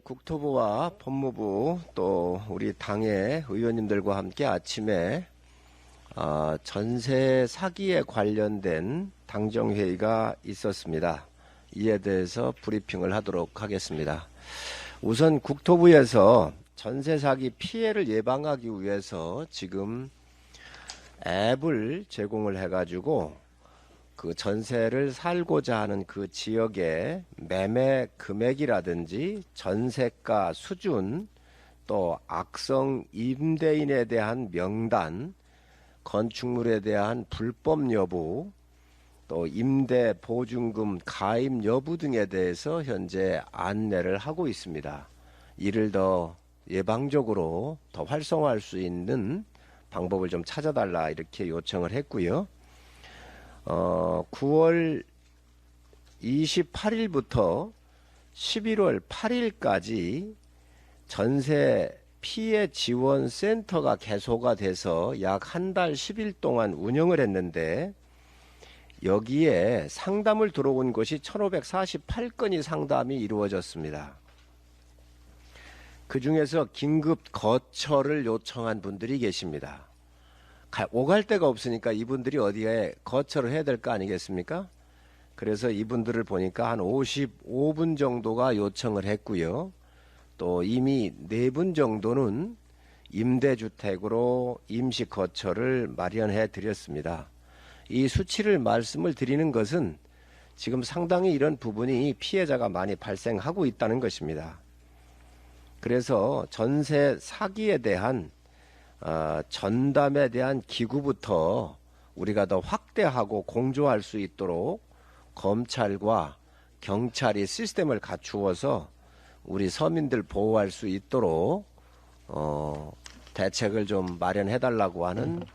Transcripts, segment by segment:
국토부와 법무부 또 우리 당의 의원님들과 함께 아침에 전세 사기에 관련된 당정회의가 있었습니다. 이에 대해서 브리핑을 하도록 하겠습니다. 우선 국토부에서 전세 사기 피해를 예방하기 위해서 지금 앱을 제공을 해가지고 그 전세를 살고자 하는 그 지역의 매매 금액이라든지 전세가 수준, 또 악성 임대인에 대한 명단, 건축물에 대한 불법 여부, 또 임대 보증금 가입 여부 등에 대해서 현재 안내를 하고 있습니다. 이를 더 예방적으로 더 활성화할 수 있는 방법을 좀 찾아달라 이렇게 요청을 했고요. 9월 28일부터 11월 8일까지 전세 피해 지원 센터가 개소가 돼서 약 한 달 10일 동안 운영을 했는데, 여기에 상담을 들어온 것이 1548건이 상담이 이루어졌습니다. 그 중에서 긴급 거처를 요청한 분들이 계십니다. 오갈 데가 없으니까 이분들이 어디에 거처를 해야 될 거 아니겠습니까? 그래서 이분들을 보니까 한 55분 정도가 요청을 했고요. 또 이미 4분 정도는 임대주택으로 임시 거처를 마련해 드렸습니다. 이 수치를 말씀을 드리는 것은 지금 상당히 이런 부분이 피해자가 많이 발생하고 있다는 것입니다. 그래서 전세 사기에 대한 전담에 대한 기구부터 우리가 더 확대하고 공조할 수 있도록 검찰과 경찰이 시스템을 갖추어서 우리 서민들 보호할 수 있도록 대책을 좀 마련해 달라고 하는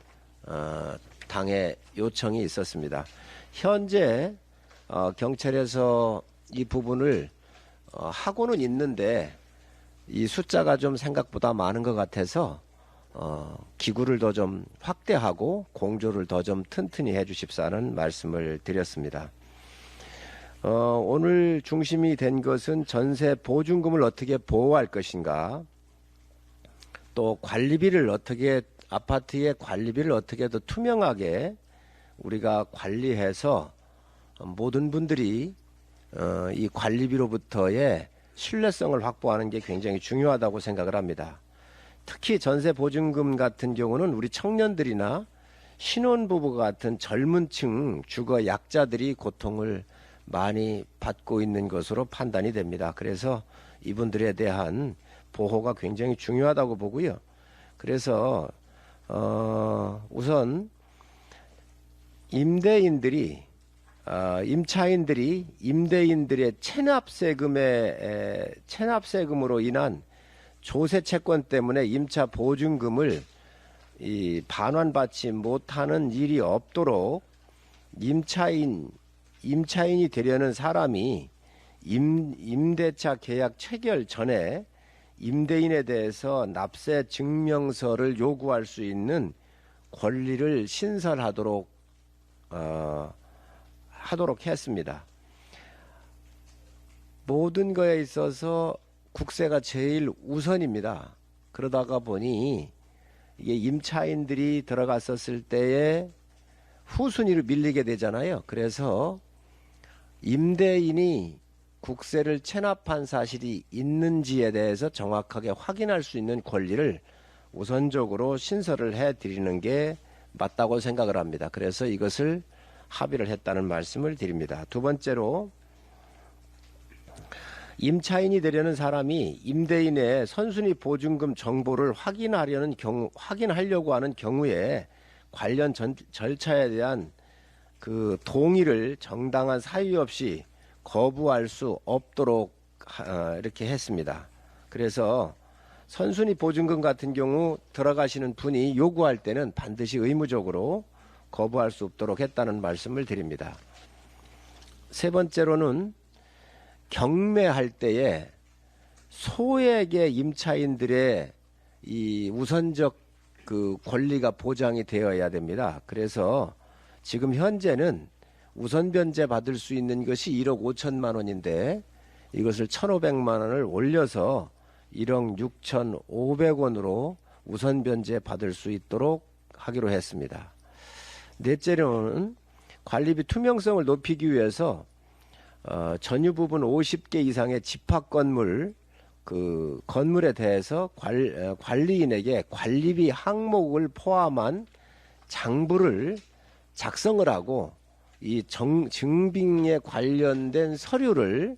당의 요청이 있었습니다. 현재 경찰에서 이 부분을 하고는 있는데 이 숫자가 좀 생각보다 많은 것 같아서 기구를 더 좀 확대하고 공조를 더 좀 튼튼히 해 주십사는 말씀을 드렸습니다. 오늘 중심이 된 것은 전세 보증금을 어떻게 보호할 것인가, 또 관리비를 어떻게, 아파트의 관리비를 어떻게 더 투명하게 우리가 관리해서 모든 분들이 이 관리비로부터의 신뢰성을 확보하는 게 굉장히 중요하다고 생각을 합니다. 특히 전세 보증금 같은 경우는 우리 청년들이나 신혼부부 같은 젊은 층 주거 약자들이 고통을 많이 받고 있는 것으로 판단이 됩니다. 그래서 이분들에 대한 보호가 굉장히 중요하다고 보고요. 그래서 우선 임차인들이 임대인들의 체납세금으로 인한 조세 채권 때문에 임차 보증금을 반환받지 못하는 일이 없도록 임차인이 되려는 사람이 임대차 계약 체결 전에 임대인에 대해서 납세 증명서를 요구할 수 있는 권리를 신설하도록 하도록 했습니다. 모든 거에 있어서 국세가 제일 우선입니다. 그러다가 보니 이게 임차인들이 들어갔었을 때에 후순위로 밀리게 되잖아요. 그래서 임대인이 국세를 체납한 사실이 있는지에 대해서 정확하게 확인할 수 있는 권리를 우선적으로 신설을 해드리는 게 맞다고 생각을 합니다. 그래서 이것을 합의를 했다는 말씀을 드립니다. 두 번째로, 임차인이 되려는 사람이 임대인의 선순위 보증금 정보를 확인하려고 하는 경우에 관련 절차에 대한 그 동의를 정당한 사유 없이 거부할 수 없도록 이렇게 했습니다. 그래서 선순위 보증금 같은 경우 들어가시는 분이 요구할 때는 반드시 의무적으로 거부할 수 없도록 했다는 말씀을 드립니다. 세 번째로는 경매할 때에 소액의 임차인들의 이 우선적 그 권리가 보장이 되어야 됩니다. 그래서 지금 현재는 우선 변제 받을 수 있는 것이 1억 5천만 원인데 이것을 1,500만 원을 올려서 1억 6,500원으로 우선 변제 받을 수 있도록 하기로 했습니다. 넷째로는 관리비 투명성을 높이기 위해서 전유 부분 50개 이상의 집합 건물 그 건물에 대해서 관리인에게 관리비 항목을 포함한 장부를 작성을 하고 이 증빙에 관련된 서류를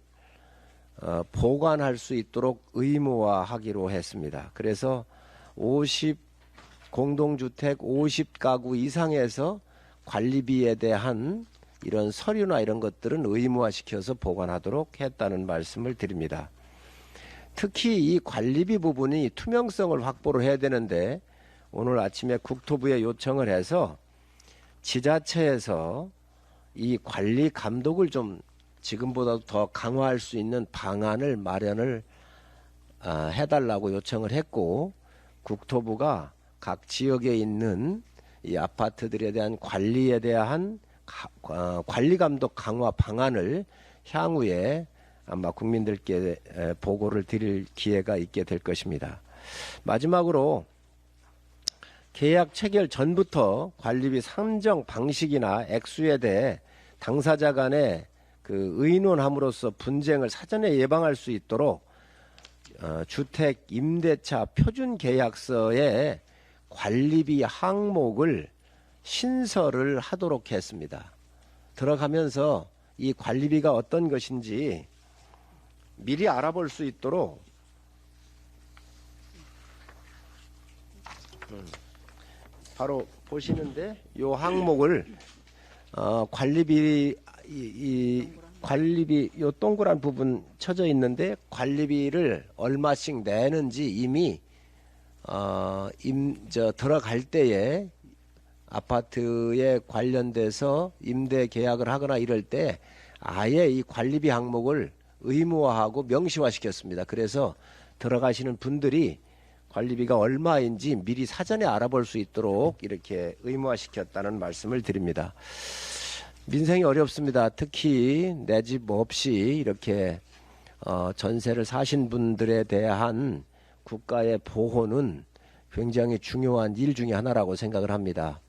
보관할 수 있도록 의무화하기로 했습니다. 그래서 공동주택 50가구 이상에서 관리비에 대한 이런 서류나 이런 것들은 의무화시켜서 보관하도록 했다는 말씀을 드립니다. 특히 이 관리비 부분이 투명성을 확보를 해야 되는데 오늘 아침에 국토부에 요청을 해서 지자체에서 이 관리 감독을 좀 지금보다 더 강화할 수 있는 방안을 마련을 해달라고 요청을 했고, 국토부가 각 지역에 있는 이 아파트들에 대한 관리에 대한 관리 감독 강화 방안을 향후에 아마 국민들께 보고를 드릴 기회가 있게 될 것입니다. 마지막으로 계약 체결 전부터 관리비 산정 방식이나 액수에 대해 당사자 간에 그 의논함으로써 분쟁을 사전에 예방할 수 있도록 주택 임대차 표준 계약서에 관리비 항목을 신설을 하도록 했습니다. 들어가면서 이 관리비가 어떤 것인지 미리 알아볼 수 있도록 바로 보시는데 이 항목을 관리비 관리비 요 동그란 부분 쳐져 있는데 관리비를 얼마씩 내는지 이미 들어갈 때에 아파트에 관련돼서 임대 계약을 하거나 이럴 때 아예 이 관리비 항목을 의무화하고 명시화시켰습니다. 그래서 들어가시는 분들이 관리비가 얼마인지 미리 사전에 알아볼 수 있도록 이렇게 의무화시켰다는 말씀을 드립니다. 민생이 어렵습니다. 특히 내 집 없이 이렇게 전세를 사신 분들에 대한 국가의 보호는 굉장히 중요한 일 중에 하나라고 생각을 합니다.